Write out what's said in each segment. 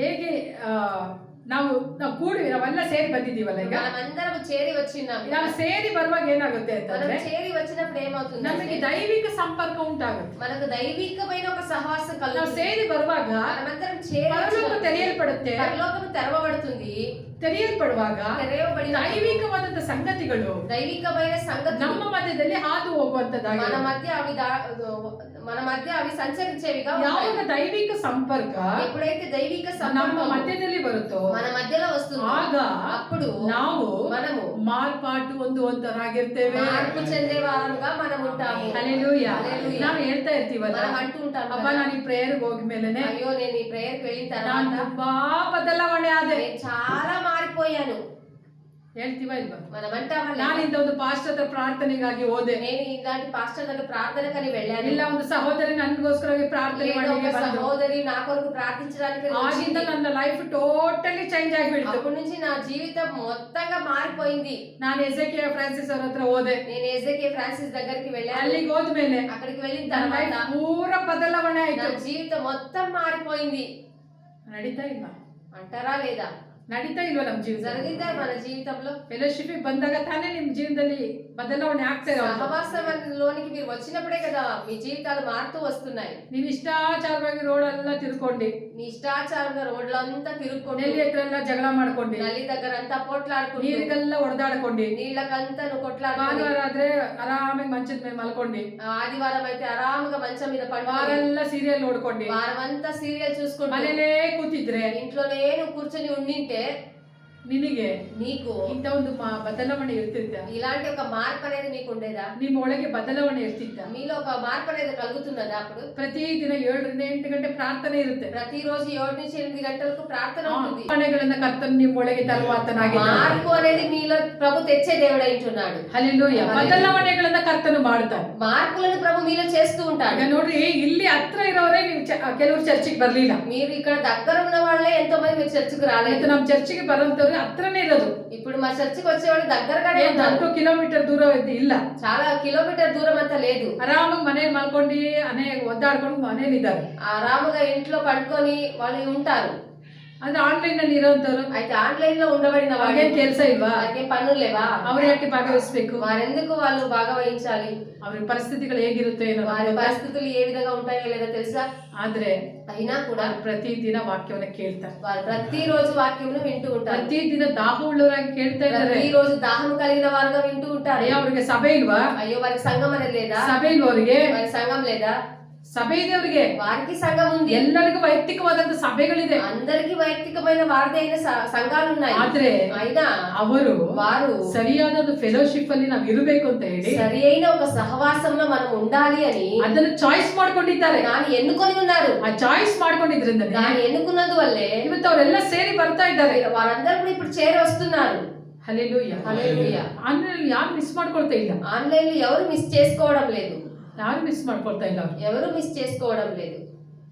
ಹೇಗೆ ನಾವು ಕೂಡಿ ನಾವೆಲ್ಲ ಸೇರಿ ಬಂದಿದ್ದೀವಲ್ಲ ಈಗ మనమందరం చేరి వచ్చినాం. ನಾವು ಸೇರಿ ಬರುವಾಗ ಏನಾಗುತ್ತೆ ಅಂತಂದ್ರೆ చేరి వచ్చినప్పుడు ఏమవుతుంది, ನಮಗೆ ದೈವಿಕ ಸಂಪರ್ಕ ಉಂಟಾಗುತ್ತೆ. మనకు దైవికమైన ఒక సహవాసం ನಾವು కలుగుతుంది. ಸೇರಿ ಬರುವಾಗ మనమందరం చేరి ಪರಲೋಕ ತೆರೆಯಲ್ಪಡುತ್ತೆ. పరలోకము తెరవబడుతుంది. ತೆರೆಯಲ್ಪಡುವಾಗ తెరవబడిన ದೈವಿಕವಾದಂತ ಸಂಗತಿಗಳು దైవికమైన సంగతులు ನಮ್ಮ ಮಧ್ಯದಲ್ಲಿ ಹಾದು ಹೋಗುವಂತದ್ದಾಗಿ మన మధ్య అవి సంచరించేవిగా ಯಾವಾಗ ఉంటాయి. ದೈವಿಕ ಸಂಪರ್ಕ ఎప్పుడైతే దైవిక ನಮ್ಮ సంపర్కం ಮಧ್ಯದಲ್ಲಿ ಬರುತ್ತೋ మన మధ్యలో వస్తుందో ಆಗ అప్పుడు మనము ಮಾರ್ಪಾಟು ಹೊಂದುವಂತರಾಗಿರ್ತೇವೆ. మార్పు చెందే వారముగా మనం ఉంటాము. హల్లెలూయా. హల్లెలూయా. ನಾವು ಹೇಳ್ತಾ ಇರ್ತೀವಲ್ಲ, మనం అంటూ ఉంటాం ಅಪ್ಪ ನಾನು ಈ ಪ್ರೇಯರ್ಗೆ ಹೋಗ್ಮೇಲೆನೆ అయ్యో నేను ఈ ప్రేయర్కి వెళ్ళిన ನಾನು తర్వాత ತುಂಬಾ ಬದಲಾವಣೆ ಆದೆ. నేను చాలా మారిపోయాను. ಹೇಳ್ತೀವ ಇಲ್ವಾ? మనం అంటామಲ್ಲ, ನಾನು ಇಂಥ ಒಂದು ಪಾಸ್ಟರ್ ಹತ್ರ ಪ್ರಾರ್ಥನೆಗಾಗಿ ಹೋದೆ, నేను ఇలాంటి పాస్టర్ దగ్గర ప్రార్థనకని వెళ్ళాను, ಇಲ್ಲ ಒಂದು ಸಹೋದರಿ ನನ್ಗೋಸ್ಕರ ಪ್ರಾರ್ಥನೆ లేదా ಮಾಡಿ ఒక సహోదరి నా కొరకు ప్రార్థించడానికి ಆಗಿಂದ ನನ್ನ ಲೈಫ್ ಟೋಟಲಿ ಚೇಂಜ್ ಆಗಿಬಿಡ್ತು. అప్పటి నుంచి నా జీవితం మొత్తంగా మారిపోయింది. ನಾನು ಎಜೆಕಿಯಾ ಫ್ರಾನ್ಸಿಸ್ ಅವ್ರ ಹತ್ರ ಹೋದೆ. నేను ఎజెకియా ఫ్రాన్సిస్ దగ్గరికి వెళ్ళాను. ಅಲ್ಲಿಗೆ ಹೋದ್ಮೇಲೆ అక్కడికి వెళ్ళిన ನನ್ನ తర్వాత ಲೈಫ್ ಪೂರ ಬದಲಾವಣೆ నా ಆಯ್ತು. జీవితం మొత్తం మారిపోయింది. ನಡೀತಾ ಇಲ್ವಾ? అంటారా లేదా? ನಡೀತಾ ಇಲ್ವಾ ನಮ್ಮ ಜೀವನ? జరిగిందా మన జీవితంలో? ಫೆಲೋಶಿಪ್ ಬಂದಾಗ ತಾನೇ ನಿಮ್ ಜೀವನದಲ್ಲಿ ಬದಲಾವಣೆ ಆಗ್ತಾ ಇರೋದು. సహవాసంలోనికి మీరు వచ్చినప్పుడే కదా మీ జీవితాలు మారుతూ వస్తున్నాయి. ನೀನ್ ಇಷ್ಟಾಚಾರವಾಗಿ ರೋಡ್ ಎಲ್ಲ ತಿರ್ಕೊಂಡು నీ ఇష్టాచారంగా రోడ్లంతా తిరుగుకుంటూ ನೆಲ್ಲಿ ಹತ್ರ ಎಲ್ಲ ಜಗಳ ಮಾಡ್ಕೊಂಡು నల్లి దగ్గర అంతా పోట్లాడుకుంటూ ನೀರಿಗೆಲ್ಲ ಹೊಡೆದಾಡ್ಕೊಂಡು నీళ్ళకంతా నువ్వు కొట్లాడుకుంటూ ಭಾನುವಾರ ಆದ್ರೆ ಆರಾಮಾಗಿ ಮಂಚದ ಮೇಲೆ ಮಲ್ಕೊಂಡು ఆదివారం అయితే ఆరాముగా మంచం మీద పడుకొని ವಾರೆಲ್ಲ ಸೀರಿಯಲ್ ನೋಡ್ಕೊಂಡು వారమంతా సీరియల్ చూసుకుంటూ ಮನೇಲೇ ಕೂತಿದ್ರೆ ఇంట్లోనే నువ్వు కూర్చొని ఉండింటే ನಿನಗೆ నీకు ಇಂಥ ಒಂದು ಬದಲಾವಣೆ ಇರ್ತಿದ್ದ? ఇలాంటి ఒక మార్పు అనేది మీకు ఉండేదా? ನಿಮ್ಮ ಒಳಗೆ ಬದಲಾವಣೆ ಇರ್ತಿದ್ದ? మీలో ఒక మార్పు అనేది కలుగుతున్నదా? అప్పుడు ಪ್ರತಿದಿನ 7 ರಿಂದ 8 ಗಂಟೆ ಪ್ರಾರ್ಥನೆ ಇರುತ್ತೆ. ప్రతిరోజు 7 నుంచి 8 గంటలకు ప్రార్థన ఉంటుంది. ಪ್ರಾರ್ಥನೆಗಳನ್ನ ಕರ್ತನು ನಿಮ್ಮ ಒಳಗೆ ತರುವಾತನಾಗಿದ್ದಾನೆ. మార్పు అనేది మీలో ప్రభు తెచ్చే దేవుడై ఉంటున్నాడు. ಹಲ್ಲೆಲೂಯಾ. ಬದಲಾವಣೆಗಳನ್ನ ಕರ್ತನು ಮಾಡ್ತಾನೆ. మార్పులను ప్రభు మీలో చేస్తూ ఉంటాడు. ಈಗ ನೋಡ್ರಿ, ಇಲ್ಲಿ ಹತ್ರ ಇರೋರೇ ನೀವು ಕೆಲವರು ಚರ್ಚಿಗೆ ಬರ್ಲಿಲ್ಲ. మీరు ఇక్కడ దగ్గర ఉన్న వాళ్ళే ఎంతో మంది మీరు చర్చికి రాలేదు. ನಮ್ಮ ಚರ್ಚಿಗೆ ಬರೋಂತವ್ರು ಹತ್ರನೇ ಇರೋದು. ఇప్పుడు మా చర్చికి వచ్చేవాళ్ళు దగ్గరగానే ఉన్నారు. 10 ಕಿಲೋಮೀಟರ್ ದೂರ ಇಲ್ಲ, చాలా కిలోమీటర్ దూరం అంతా లేదు. ಆರಾಮಾಗಿ ಮನೇಲಿ ಮಲ್ಕೊಂಡು ಒದ್ದಾಡ್ಕೊಂಡು ಮನೇಲಿ ಇದ್ದಾರೆ. ఆరాముగా ఇంట్లో పడుకొని వాళ్ళు ఉంటారు. ಅಂದ್ರೆ ಆನ್ಲೈನ್ ನಲ್ಲಿ ಇರೋಂತವ್ರು అయితే ఆన్లైన్ లో ఉండబడిన వాళ్ళకి వాళ్ళకి ಕೆಲಸ ಇಲ್ವಾ? వాళ్ళకి పనులు లేవా? ಅವ್ರು ಯಾಕೆ ಭಾಗವಹಿಸಬೇಕು? వారెందుకు వాళ్ళు భాగవహించాలి? ಅವ್ರ ಪರಿಸ್ಥಿತಿಗಳು ಹೇಗಿರುತ್ತೆ ಏನೋ, వారి పరిస్థితులు ఏ విధంగా ఉంటాయో లేదో తెలుసా? ಆದ್ರೆ అయినా కూడా ಪ್ರತಿದಿನ ವಾಕ್ಯವನ್ನ ಕೇಳ್ತಾರೆ. వారు ప్రతిరోజు వాక్యమును వింటూ ఉంటారు. ಪ್ರತಿದಿನ ದಾಹ ಉಳ್ಳವರಾಗಿ ಕೇಳ್ತಾ ಇದ್ದಾರೆ. ప్రతిరోజు దాహం కలిగిన వారుగా వింటూ ఉంటారు. ಅಯ್ಯೋ ಅವ್ರಿಗೆ ಸಭೆ ಇಲ್ವಾ? అయ్యో వారికి సంఘం అనేది లేదా? ಸಭೆ ಇಲ್ವಾ ಅವ್ರಿಗೆ? వారి సంఘం లేదా? ಸಭೆ ಇದೆ ಅವ್ರಿಗೆ. వారికి సంఘం ఉంది. ಎಲ್ಲರಿಗೂ ವೈಯಕ್ತಿಕವಾದಂತ ಸಭೆಗಳಿದೆ. అందరికి వైಯಕ್ತಿಕమైన వారిదే అయిన సంఘాలు ఉన్నాయి. ಆದ್ರೆ అయినా వారు ಸರಿಯಾದ ಒಂದು ಫೆಲೋಶಿಪ್ ಅಲ್ಲಿ ನಾವು ಇರಬೇಕು ಅಂತ ಹೇಳಿ సరి అయిన ఒక సహవాసంలో మనం ఉండాలి అని ಅದನ್ನು ಚಾಯ್ಸ್ ಮಾಡ್ಕೊಂಡಿದ್ದಾರೆ. దాన్ని ఎన్నుకొని ఉన్నారు. ಆ ಚಾಯ್ಸ್ ಮಾಡ್ಕೊಂಡಿದ್ರಿಂದ దాన్ని ఎన్నుకున్నందువల్లే ಇವತ್ತು ಅವರೆಲ್ಲ ಸೇರಿ ಬರ್ತಾ ಇದ್ದಾರೆ. వారందరూ కూడా ఇప్పుడు చేరి వస్తున్నారు. హల్లెలూయా. హల్లెలూయా. ಆನ್ಲೈನ್ ಯಾರು ಮಿಸ್ ಮಾಡ್ಕೊಳ್ತಾ ಇಲ್ಲ. ఆన్లైన్ లో ఎవరు మిస్ చేసుకోవడం లేదు. ಯಾರು ಮಿಸ್ ಮಾಡ್ಕೊಳ್ತಾ ಇಲ್ಲ. ఎవరు మిస్ చేసుకోవడం లేదు.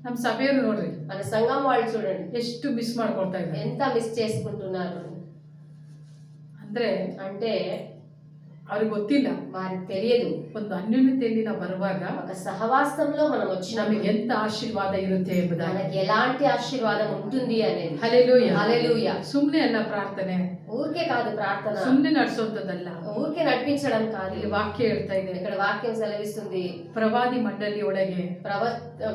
ನಮ್ಮ ಸಭೆಯವರು ನೋಡ್ರಿ, మన సంఘం వాళ్ళు చూడండి ಎಷ್ಟು ಮಿಸ್ ಮಾಡ್ಕೊಳ್ತಾ ಇದ್ದಾರೆ. ఎంత మిస్ చేసుకుంటున్నారు అంటే ಅವ್ರಿಗೆ ಗೊತ್ತಿಲ್ಲ. వారికి తెలియదు. ಒಂದು ಅನ್ಯೋನ್ಯತೆಯಲ್ಲಿ ನಾವು ಬರುವಾಗ ఒక సహవాసంలో మనం ನಮಗೆ వచ్చినప్పుడు ಎಂತ ಆಶೀರ್ವಾದ ಇರುತ್ತೆ ಎಂಬುದಾಗಿ. మనకి ఎలాంటి ఆశీర్వాదం ఉంటుంది అనేది. హల్లెలూయా. హల్లెలూయా. ಸುಮ್ಮನೆ ಅಲ್ಲ ಪ್ರಾರ್ಥನೆ, ఊరికే కాదు ప్రార్థన, ಸುಮ್ಮನೆ ನಡೆಸೋಂಥದ್ದಲ್ಲ. ఊరికే నడిపించడం కాదు. ಇಲ್ಲಿ ವಾಕ್ಯ ಹೇಳ್ತಾ ಇದೆ, ఇక్కడ వాక్యం సెలవిస్తుంది, ಪ್ರವಾದಿ ಮಂಡಳಿ ಒಳಗೆ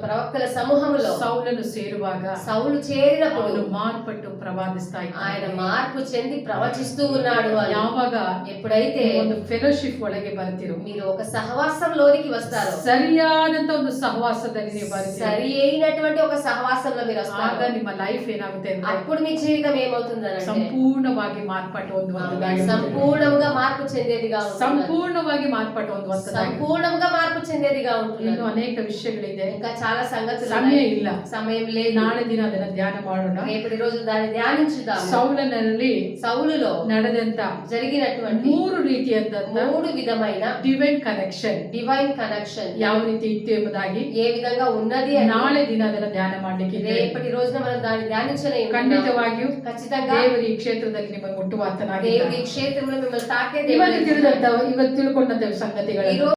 ప్రవక్తల సమూహంలో ಸೌಲನು ಸೇರುವಾಗ సౌలు చేరినప్పుడు ಅವನು ಮಾರ್ಪಟ್ಟು ಪ್ರವಾದಿಸ್ತಾ ఆయన ಇದ್ದಾನೆ. మార్పు చెంది ప్రవచిస్తూ ఉన్నాడు అని. ಯಾವಾಗ ఎప్పుడైతే ಒಂದು ಫೆಲೋಶಿಪ್ ಒಳಗೆ ಬರ್ತಿರೋ, మీరు ఒక సహవాసంలోనికి వస్తారో, ಸರಿಯಾದಂತ ಒಂದು ಸಹವಾಸದಲ್ಲಿ ನೀವು ಬರ್ತೀರಿ, సరి అయినటువంటి ఒక సహవాసంలో మీరు ಆಗ వస్తారు. ನಿಮ್ಮ ಲೈಫ್ ಏನಾಗುತ್ತೆ ಅಂದ್ರೆ అప్పుడు మీ జీవితం ఏమవుతుందనంటే ಸಂಪೂರ್ಣವಾಗಿ ಮಾರ್ಪಾಟು ಹೊಂದುವಂತದ್ದಾಗಿ, సంపూర్ణంగా మార్పు చెందేదిగా ఉంటుంది. ಸಂಪೂರ್ಣವಾಗಿ ಮಾರ್ಪಾಟು ಹೊಂದುವಂತದ್ದಾಗಿ. సంపూర్ణంగా మార్పు చెందేదిగా ఉంటుంది. ಇನ್ನು ಅನೇಕ ವಿಷಯಗಳಿದೆ, ఇంకా చాలా సంగతులు ಸಮಯ ఉన్నాయి. ಇಲ್ಲ. సమయం లేదు. ನಾಳೆ ದಿನ ಅದನ್ನ ಧ್ಯಾನ ಮಾಡೋಣ. రేపటి రోజు దాన్ని ధ్యానించుదాం. ಸೌಲನಲ್ಲಿ సౌలులో ನಡೆದಂತ జరిగినటువంటి 3 ರೀತಿಯಂತ 3 విధమైన ಡಿವೈನ್ ಕನೆಕ್ಷನ್ డివైన్ కనెక్షన్ ಯಾವ ರೀತಿ ಇತ್ತು ಎಂಬುದಾಗಿ ఏ విధంగా ఉన్నది అని ನಾಳೆ ದಿನ ಅದನ್ನ ಧ್ಯಾನ ಮಾಡ್ಲಿಕ್ಕೆ రేపటి రోజున మనం దాన్ని ధ్యానించలే. ಖಂಡಿತವಾಗಿಯೂ ఖచ్చితంగా ದೇವರು ಈ ಕ್ಷೇತ್ರದಲ್ಲಿ ನಿಮಗೆ ಮುಟ್ಟುವಾತನಾಗಿದ್ದಾನೆ. దేవుడి క్షేత్రంలో మిమ్మల్ని తాకే దేవుడు. ಇವತ್ತು ತಿಳ್ಕೊಂಡಂತ ಸಂಗತಿಗಳು